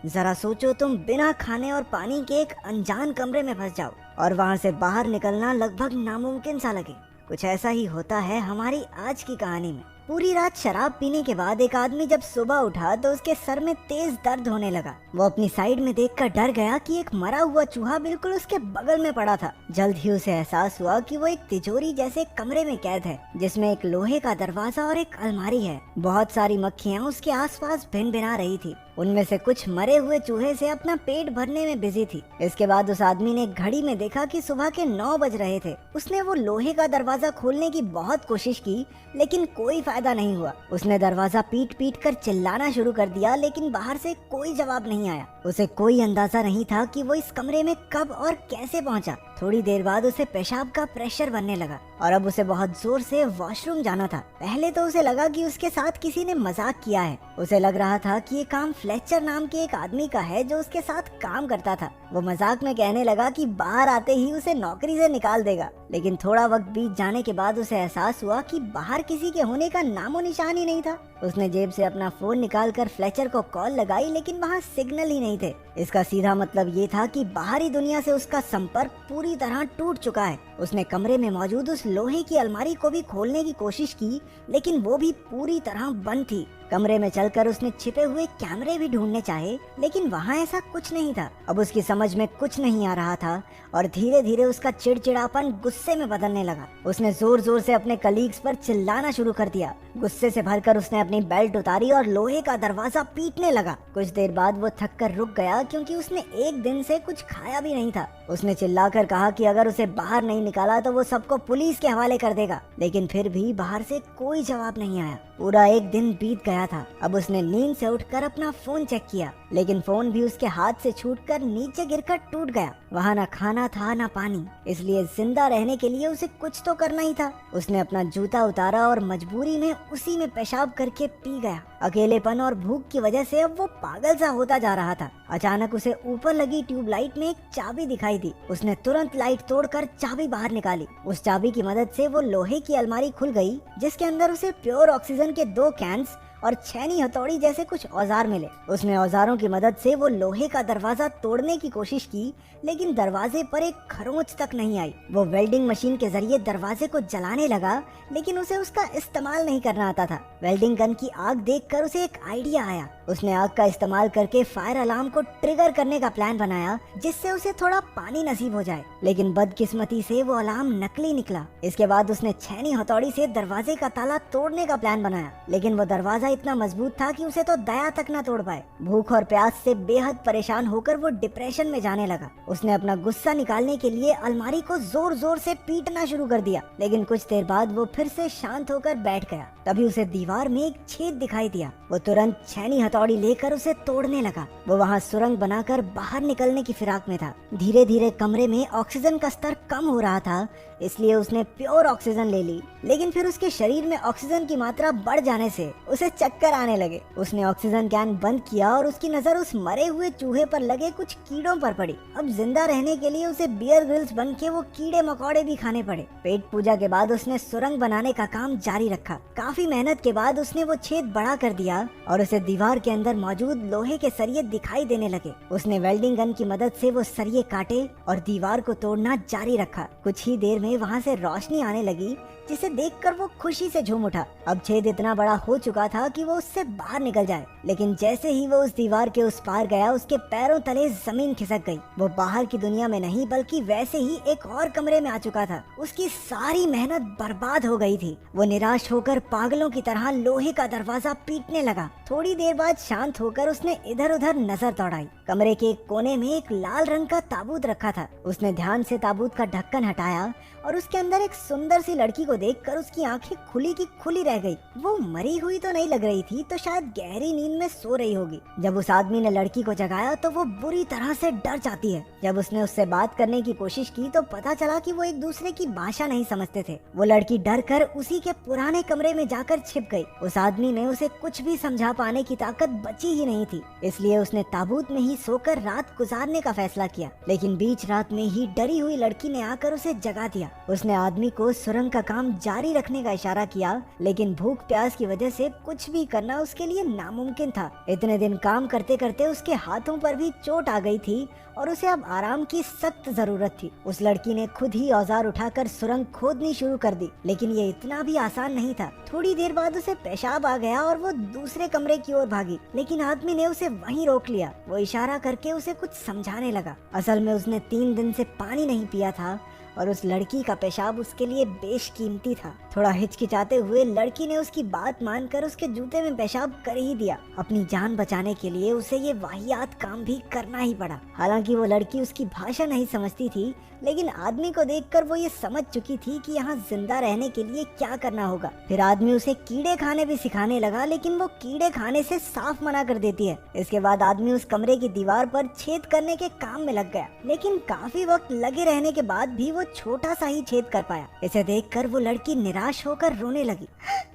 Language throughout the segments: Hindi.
जरा सोचो, तुम बिना खाने और पानी के एक अनजान कमरे में फंस जाओ और वहाँ से बाहर निकलना लगभग नामुमकिन सा लगे। कुछ ऐसा ही होता है हमारी आज की कहानी में। पूरी रात शराब पीने के बाद एक आदमी जब सुबह उठा तो उसके सर में तेज दर्द होने लगा। वो अपनी साइड में देखकर डर गया कि एक मरा हुआ चूहा बिल्कुल उसके बगल में पड़ा था। जल्द ही उसे एहसास हुआ कि वो एक तिजोरी जैसे कमरे में कैद है, जिसमें एक लोहे का दरवाजा और एक अलमारी है। बहुत सारी मक्खियाँ उसके आसपास भिनभिना रही थी। उनमें से कुछ मरे हुए चूहे से अपना पेट भरने में बिजी थी। इसके बाद उस आदमी ने घड़ी में देखा कि सुबह के 9 बज रहे थे। उसने वो लोहे का दरवाजा खोलने की बहुत कोशिश की, लेकिन कोई फायदा नहीं हुआ। उसने दरवाजा पीट पीट कर चिल्लाना शुरू कर दिया, लेकिन बाहर से कोई जवाब नहीं आया। उसे कोई अंदाजा नहीं था कि वो इस कमरे में कब और कैसे पहुंचा। थोड़ी देर बाद उसे पेशाब का प्रेशर बनने लगा और अब उसे बहुत जोर से वॉशरूम जाना था। पहले तो उसे लगा कि उसके साथ किसी ने मजाक किया है। उसे लग रहा था कि ये काम फ्लेचर नाम के एक आदमी का है जो उसके साथ काम करता था। वो मजाक में कहने लगा कि बाहर आते ही उसे नौकरी से निकाल देगा। लेकिन थोड़ा वक्त बीत जाने के बाद उसे एहसास हुआ कि बाहर किसी के होने का नामो निशान ही नहीं था। उसने जेब से अपना फोन निकालकर फ्लेचर को कॉल लगाई, लेकिन वहाँ सिग्नल ही नहीं थे। इसका सीधा मतलब ये था कि बाहरी दुनिया से उसका संपर्क पूरी तरह टूट चुका है। उसने कमरे में मौजूद उस लोहे की अलमारी को भी खोलने की कोशिश की, लेकिन वो भी पूरी तरह बंद थी। कमरे में चलकर उसने छिपे हुए कैमरे भी ढूंढने चाहे, लेकिन वहाँ ऐसा कुछ नहीं था। अब उसकी समझ में कुछ नहीं आ रहा था और धीरे धीरे उसका चिड़चिड़ापन गुस्से में बदलने लगा। उसने जोर जोर से अपने कलीग्स पर चिल्लाना शुरू कर दिया। गुस्से से भरकर उसने अपनी बेल्ट उतारी और लोहे का दरवाजा पीटने लगा। कुछ देर बाद वो थक कर रुक गया, क्योंकि उसने एक दिन से कुछ खाया भी नहीं था। उसने चिल्लाकर कहा कि अगर उसे बाहर नहीं निकाला तो वो सबको पुलिस के हवाले कर देगा, लेकिन फिर भी बाहर से कोई जवाब नहीं आया। पूरा एक दिन बीत गया था। अब उसने नींद से उठकर अपना फोन चेक किया, लेकिन फोन भी उसके हाथ से छूटकर नीचे गिरकर टूट गया। वहाँ न खाना था न पानी, इसलिए जिंदा रहने के लिए उसे कुछ तो करना ही था। उसने अपना जूता उतारा और मजबूरी में उसी में पेशाब करके पी गया। अकेलेपन और भूख की वजह से अब वो पागल सा होता जा रहा था। अचानक उसे ऊपर लगी ट्यूबलाइट में एक चाबी दिखाई दी। उसने तुरंत लाइट तोड़कर चाबी बाहर निकाली। उस चाबी की मदद से वो लोहे की अलमारी खुल गई, जिसके अंदर उसे प्योर ऑक्सीजन के 2 कैंस और छेनी हथौड़ी जैसे कुछ औजार मिले। उसने औजारों की मदद से वो लोहे का दरवाजा तोड़ने की कोशिश की, लेकिन दरवाजे पर एक खरोंच तक नहीं आई। वो वेल्डिंग मशीन के जरिए दरवाजे को जलाने लगा, लेकिन उसे उसका इस्तेमाल नहीं करना आता था। वेल्डिंग गन की आग देखकर उसे एक आइडिया आया। उसने आग का इस्तेमाल करके फायर अलार्म को ट्रिगर करने का प्लान बनाया, जिससे उसे थोड़ा पानी नसीब हो जाए। लेकिन बदकिस्मती से वो अलार्म नकली निकला। इसके बाद उसने छेनी हथौड़ी से दरवाजे का ताला तोड़ने का प्लान बनाया, लेकिन वो दरवाजा इतना मजबूत था कि उसे तो दया तक न तोड़ पाए। भूख और प्यास से बेहद परेशान होकर वो डिप्रेशन में जाने लगा। उसने अपना गुस्सा निकालने के लिए अलमारी को जोर जोर से पीटना शुरू कर दिया, लेकिन कुछ देर बाद वो फिर से शांत होकर बैठ गया। तभी उसे दीवार में एक छेद दिखाई दिया। वो तुरंत छेनी हथौड़ी लेकर उसे तोड़ने लगा। वो वहाँ सुरंग बनाकर बाहर निकलने की फिराक में था। धीरे धीरे कमरे में ऑक्सीजन का स्तर कम हो रहा था, इसलिए उसने प्योर ऑक्सीजन ले ली, लेकिन फिर उसके शरीर में ऑक्सीजन की मात्रा बढ़ जाने से उसे चक्कर आने लगे। उसने ऑक्सीजन कैन बंद किया और उसकी नजर उस मरे हुए चूहे पर लगे कुछ कीड़ों पर पड़ी। अब जिंदा रहने के लिए उसे बियर ग्रिल्स बन के वो कीड़े मकोड़े भी खाने पड़े। पेट पूजा के बाद उसने सुरंग बनाने का काम जारी रखा। काफी मेहनत के बाद उसने वो छेद बड़ा कर दिया और उसे दीवार के अंदर मौजूद लोहे के सरिये दिखाई देने लगे। उसने वेल्डिंग गन की मदद से वो सरिये काटे और दीवार को तोड़ना जारी रखा। कुछ ही देर में वहाँ से रोशनी आने लगी, जिसे देखकर वो खुशी से झूम उठा। अब छेद इतना बड़ा हो चुका था कि वो उससे बाहर निकल जाए, लेकिन जैसे ही वो उस दीवार के उस पार गया, उसके पैरों तले जमीन खिसक गई। वो बाहर की दुनिया में नहीं बल्कि वैसे ही एक और कमरे में आ चुका था। उसकी सारी मेहनत बर्बाद हो गई थी। वो निराश होकर पागलों की तरह लोहे का दरवाजा पीटने लगा। थोड़ी देर बाद शांत होकर उसने इधर उधर नजर दौड़ाई। कमरे के एक कोने में एक लाल रंग का ताबूत रखा था। उसने ध्यान से ताबूत का ढक्कन हटाया और उसके अंदर एक सुंदर सी लड़की को देखकर उसकी आंखें खुली की खुली रह गई। वो मरी हुई तो नहीं लग रही थी, तो शायद गहरी नींद में सो रही होगी। जब उस आदमी ने लड़की को जगाया तो वो बुरी तरह से डर जाती है। जब उसने उससे बात करने की कोशिश की तो पता चला कि वो एक दूसरे की भाषा नहीं समझते थे। वो लड़की डर कर उसी के पुराने कमरे में जाकर छिप गई। उस आदमी में उसे कुछ भी समझा पाने की ताकत ताकत बची ही नहीं थी, इसलिए उसने ताबूत में ही सोकर रात गुजारने का फैसला किया। लेकिन बीच रात में ही डरी हुई लड़की ने आकर उसे जगा दिया। उसने आदमी को सुरंग का काम जारी रखने का इशारा किया, लेकिन भूख प्यास की वजह से कुछ भी करना उसके लिए नामुमकिन था। इतने दिन काम करते करते उसके हाथों पर भी चोट आ गई थी और उसे अब आराम की सख्त जरूरत थी। उस लड़की ने खुद ही औजार उठाकर सुरंग खोदनी शुरू कर दी, लेकिन ये इतना भी आसान नहीं था। थोड़ी देर बाद उसे पेशाब आ गया और वो दूसरे कमरे की ओर भागी, लेकिन आदमी ने उसे वहीं रोक लिया। वो इशारा करके उसे कुछ समझाने लगा। असल में उसने 3 दिन से पानी नहीं पिया था और उस लड़की का पेशाब उसके लिए बेशकीमती था। थोड़ा हिचकिचाते हुए लड़की ने उसकी बात मानकर उसके जूते में पेशाब कर ही दिया। अपनी जान बचाने के लिए उसे ये वाहियात काम भी करना ही पड़ा। हालांकि वो लड़की उसकी भाषा नहीं समझती थी, लेकिन आदमी को देखकर वो ये समझ चुकी थी कि यहाँ जिंदा रहने के लिए क्या करना होगा। फिर आदमी उसे कीड़े खाने भी सिखाने लगा, लेकिन वो कीड़े खाने से साफ मना कर देती है। इसके बाद आदमी उस कमरे की दीवार पर छेद करने के काम में लग गया, लेकिन काफी वक्त लगे रहने के बाद भी वो छोटा सा ही छेद कर पाया। इसे देखकर वो लड़की निराश होकर रोने लगी।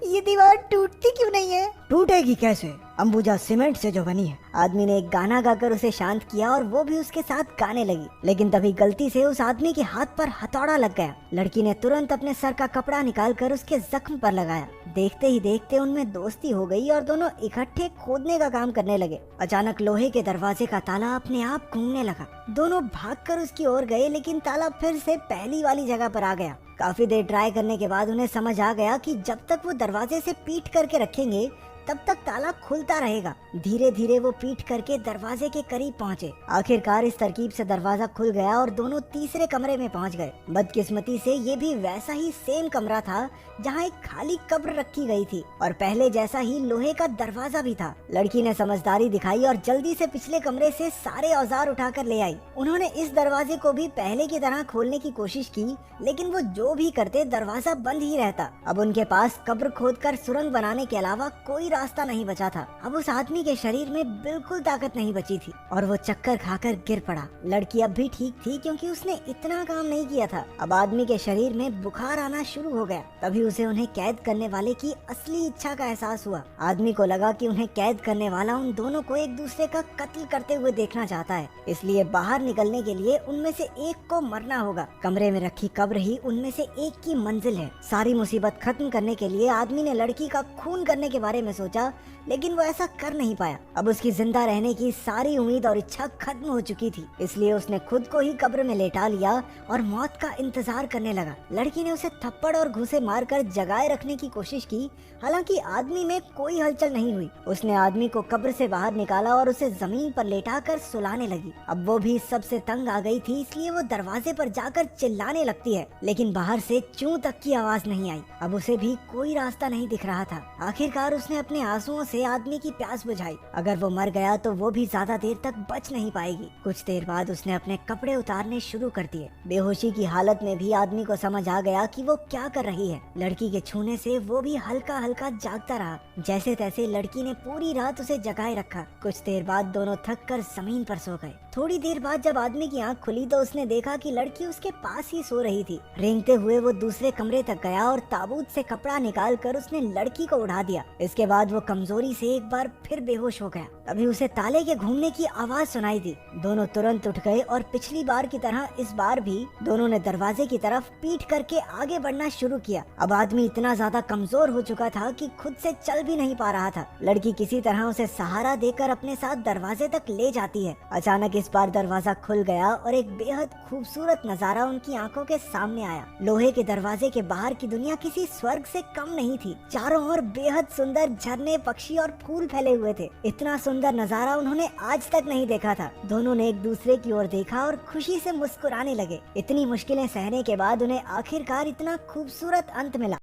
ये दीवार टूटती क्यों नहीं है? टूटेगी कैसे, अंबुजा सीमेंट से जो बनी है। आदमी ने एक गाना गाकर उसे शांत किया और वो भी उसके साथ गाने लगी, लेकिन तभी गलती से उस आदमी के हाथ पर हथौड़ा लग गया। लड़की ने तुरंत अपने सर का कपड़ा निकालकर उसके जख्म पर लगाया। देखते ही देखते उनमें दोस्ती हो गई और दोनों इकट्ठे खोदने का काम करने लगे। अचानक लोहे के दरवाजे का ताला अपने आप घूमने लगा। दोनों भागकर उसकी ओर गए, लेकिन ताला फिर से पहली वाली जगह पर आ गया। काफी देर ट्राई करने के बाद उन्हें समझ आ गया कि जब तक वो दरवाजे से पीट करके रखेंगे तब तक ताला खुलता रहेगा। धीरे धीरे वो पीट करके दरवाजे के करीब पहुँचे। आखिरकार इस तरकीब से दरवाजा खुल गया और दोनों तीसरे कमरे में पहुँच गए। बदकिस्मती से ये भी वैसा ही सेम कमरा था जहाँ एक खाली कब्र रखी गई थी और पहले जैसा ही लोहे का दरवाजा भी था। लड़की ने समझदारी दिखाई और जल्दी से पिछले कमरे से सारे औजार उठाकर ले आई। उन्होंने इस दरवाजे को भी पहले की तरह खोलने की कोशिश की, लेकिन वो जो भी करते दरवाजा बंद ही रहता। अब उनके पास कब्र खोदकर सुरंग बनाने के अलावा कोई रास्ता नहीं बचा था। अब उस आदमी के शरीर में बिल्कुल ताकत नहीं बची थी और वो चक्कर खाकर गिर पड़ा। लड़की अब भी ठीक थी क्योंकि उसने इतना काम नहीं किया था। अब आदमी के शरीर में बुखार आना शुरू हो गया। तभी उसे उन्हें कैद करने वाले की असली इच्छा का एहसास हुआ। आदमी को लगा कि उन्हें कैद करने वाला उन दोनों को एक दूसरे का कत्ल करते हुए देखना चाहता है, इसलिए बाहर निकलने के लिए उनमें से एक को मरना होगा। कमरे में रखी कब्र ही उनमें से एक की मंजिल है। सारी मुसीबत खत्म करने के लिए आदमी ने लड़की का खून करने के बारे में सोचा, लेकिन वो ऐसा कर नहीं पाया। अब उसकी जिंदा रहने की सारी उम्मीद और इच्छा खत्म हो चुकी थी, इसलिए उसने खुद को ही कब्र में लेटा लिया और मौत का इंतजार करने लगा। लड़की ने उसे थप्पड़ और घूंसे मारकर जगाए रखने की कोशिश की, हालांकि आदमी में कोई हलचल नहीं हुई। उसने आदमी को कब्र से बाहर निकाला और उसे जमीन पर लेटाकर सुलाने लगी। अब वो भी सबसे तंग आ गई थी, इसलिए वो दरवाजे पर जाकर चिल्लाने लगती है, लेकिन बाहर से चूं तक की आवाज नहीं आई। अब उसे भी कोई रास्ता नहीं दिख रहा था। आखिरकार उसने अपने आंसुओं से आदमी की प्यास बुझाई। अगर वो मर गया तो वो भी ज्यादा देर तक बच नहीं पाएगी। कुछ देर बाद उसने अपने कपड़े उतारने शुरू कर दिए। बेहोशी की हालत में भी आदमी को समझ आ गया कि वो क्या कर रही है। लड़की के छूने से वो भी हल्का हल्का जागता रहा। जैसे तैसे लड़की ने पूरी रात उसे जगाए रखा। कुछ देर बाद दोनों थक कर जमीन पर सो गए। थोड़ी देर बाद जब आदमी की आंख खुली तो उसने देखा कि लड़की उसके पास ही सो रही थी। रेंगते हुए वो दूसरे कमरे तक गया और ताबूत से कपड़ा निकाल कर उसने लड़की को उड़ा दिया। इसके बाद वो कमजोरी से एक बार फिर बेहोश हो गया। तभी उसे ताले के घूमने की आवाज सुनाई दी। दोनों तुरंत उठ गए और पिछली बार की तरह इस बार भी दोनों ने दरवाजे की तरफ पीठ करके आगे बढ़ना शुरू किया। अब आदमी इतना ज्यादा कमजोर हो चुका था कि खुद से चल भी नहीं पा रहा था। लड़की किसी तरह उसे सहारा देकर अपने साथ दरवाजे तक ले जाती है। अचानक इस बार दरवाजा खुल गया और एक बेहद खूबसूरत नजारा उनकी आंखों के सामने आया। लोहे के दरवाजे के बाहर की दुनिया किसी स्वर्ग से कम नहीं थी। चारों ओर बेहद सुंदर झरने, पक्षी और फूल फैले हुए थे। इतना सुंदर नजारा उन्होंने आज तक नहीं देखा था। दोनों ने एक दूसरे की ओर देखा और खुशी से मुस्कुराने लगे। इतनी मुश्किलें सहने के बाद उन्हें आखिरकार इतना खूबसूरत अंत मिला।